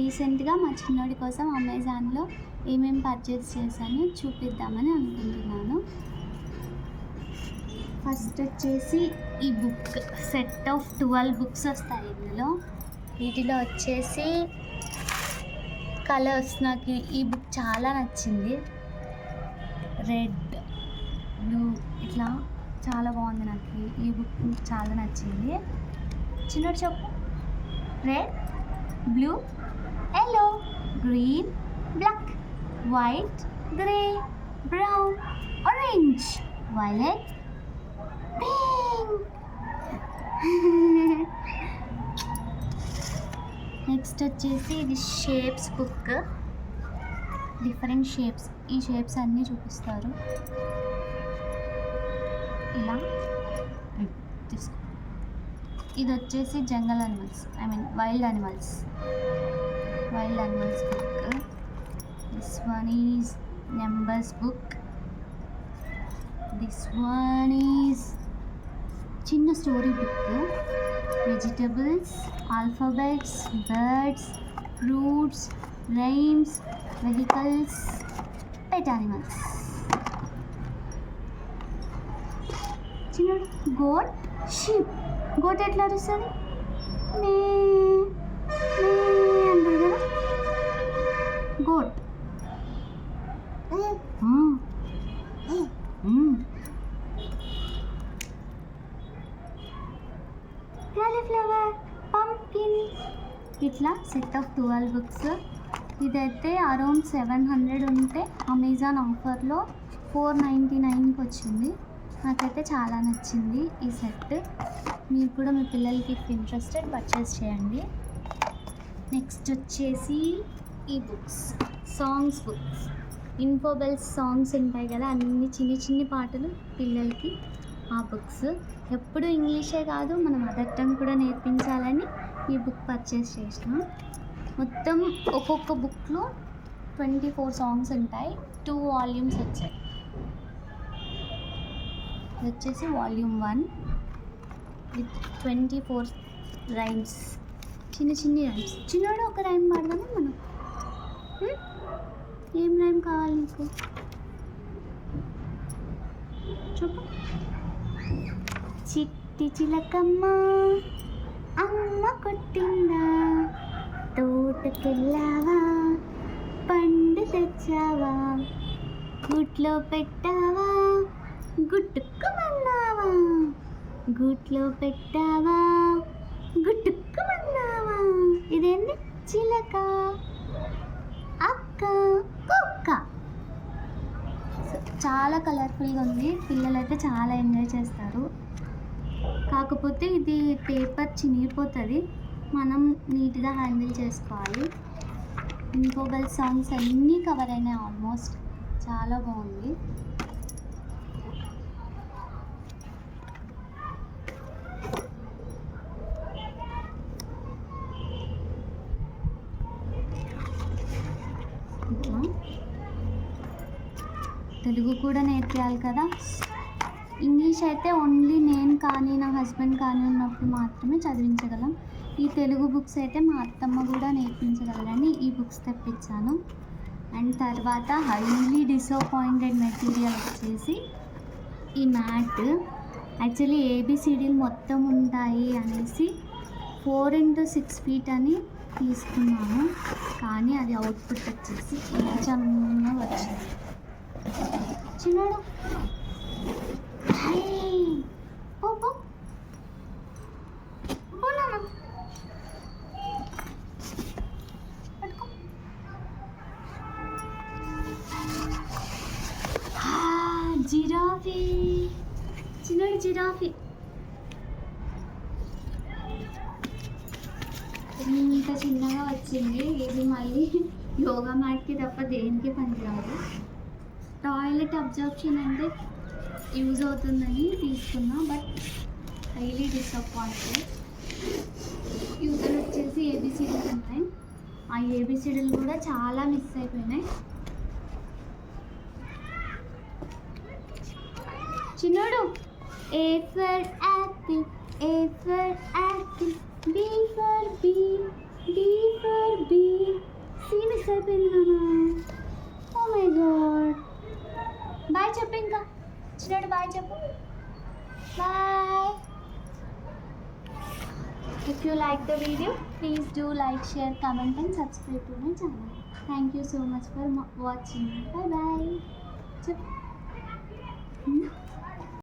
రీసెంట్గా మా చిన్నోడి కోసం అమెజాన్లో ఏమేమి పర్చేస్ చేశానో చూపిద్దామని అనుకుంటున్నాను. ఫస్ట్ వచ్చేసి ఈ బుక్ సెట్ ఆఫ్ 12 బుక్స్ వస్తాయి ఇందులో. వీటిలో వచ్చేసి కలర్స్, నాకు ఈ బుక్ చాలా నచ్చింది. రెడ్, బ్లూ ఇట్లా చాలా బాగుంది. నాకు ఈ బుక్ చాలా నచ్చింది. చిన్నోడు చెప్పు. Red, blue, yellow, green, black, white, grey, brown, orange, violet, pink. Next వచ్చేసి ఇది షేప్స్ బుక్. డిఫరెంట్ షేప్స్, ఈ షేప్స్ అన్నీ చూపిస్తారు. ఇలా తీసుకో. ఇది వచ్చేసి jungle animals, wild animals book. This one is numbers book. This one is చిన్న story book. Vegetables, alphabets, birds, fruits, rhymes, vehicles, pet animals. చిన్న గోట్, షీప్. గోట్ ఎట్లా అరుస్తుంది? నే అంటారు కదా, గోట్. Cauliflower, pumpkin. ఇట్లా సెట్ ఆఫ్ 12 బుక్స్. ఇదైతే around 700 ఉంటే అమెజాన్ ఆఫర్లో 499కి వచ్చింది. నాకైతే చాలా నచ్చింది ఈ సెట్. మీరు కూడా మీ పిల్లలకి ఇంట్రెస్టెడ్ పర్చేస్ చేయండి. నెక్స్ట్ వచ్చేసి ఈ బుక్స్, సాంగ్స్ బుక్స్. ఇన్ఫోబెల్స్ సాంగ్స్ ఉంటాయి కదా, అన్ని చిన్ని పాటలు పిల్లలకి. ఆ బుక్స్ ఎప్పుడు ఇంగ్లీషే కాదు, మన మదర్ టంగ్ కూడా నేర్పించాలని ఈ బుక్ పర్చేస్ చేసిన. మొత్తం ఒక్కొక్క బుక్లో 24 సాంగ్స్ ఉంటాయి. 2 వాల్యూమ్స్ వచ్చాయి. ఇది వచ్చేసి వాల్యూమ్ 1 విత్ 24 రైమ్స్, చిన్ని రైమ్స్. చిన్నోడు ఒక రైమ్ పాడదామా మనం? ఏం రైమ్ కావాలి నీకు చెప్పు. చిట్టి చిలకమ్మ అమ్మ కొట్టిందా, తోటకెళ్ళావా, పండు తెచ్చావా, గుట్లో పెట్టావా, గుట్టుక్కుమన్నావా, గూట్లో పెట్టావా, గుట్టుక్కుమన్నావా. ఇదేంటి? చిలక, అక్క, కుక్క. చాలా కలర్ఫుల్గా ఉంది. పిల్లలైతే చాలా ఎంజాయ్ చేస్తారు. కాకపోతే ఇది పేపర్ చినిగిపోతుంది, మనం నీట్గా హ్యాండిల్ చేసుకోవాలి. ఇన్ఫోబెల్ సాంగ్స్ అన్నీ కవర్ అయినాయి ఆల్మోస్ట్. చాలా బాగుంది. తెలుగు కూడా నేర్పించాలి కదా. ఇంగ్లీష్ అయితే ఓన్లీ నేను కానీ నా హస్బెండ్ కానీ ఉన్నప్పుడు మాత్రమే చదివించగలం. ఈ తెలుగు బుక్స్ అయితే మా అత్తమ్మ కూడా నేర్పించగలరని ఈ బుక్స్ తెప్పించాను. అండ్ తర్వాత హైలీ డిసప్పాయింటెడ్ మెటీరియల్ వచ్చేసి ఈ మ్యాట్. యాక్చువల్లీ ఏబిసిడీలు మొత్తం ఉంటాయి అనేసి 4 into 6 feet అని తీసుకున్నాను, కానీ అది అవుట్పుట్ వచ్చేసి చిన్నగా వచ్చింది. చిన్నడు జిరాఫీ. చిన్నడు జిరాఫీ. ఇంత చిన్నగా వచ్చింది. ఇది మళ్ళీ యోగా మ్యాట్కి తప్ప దేనికి పనికిరాదు. టాయిలెట్ అబ్జర్ప్షన్ అంటే యూజ్ అవుతుందని తీసుకున్నా, బట్ హైలీ డిసప్పాయింటెడ్. యూజర్ వచ్చేసి ఏబిసిడీలు ఉన్నాయి. ఆ ఏబిసిడీలు కూడా చాలా మిస్ అయిపోయినాయి. చిన్నోడు A for apple, A for apple, B for bee, B for bee, boy చెప్పు, ఇంకా చిన్నోడు బాయ్ చెప్పు. Boy. If you like the video, please do like, share, comment and subscribe to my channel. Thank you so much for watching. Bye bye.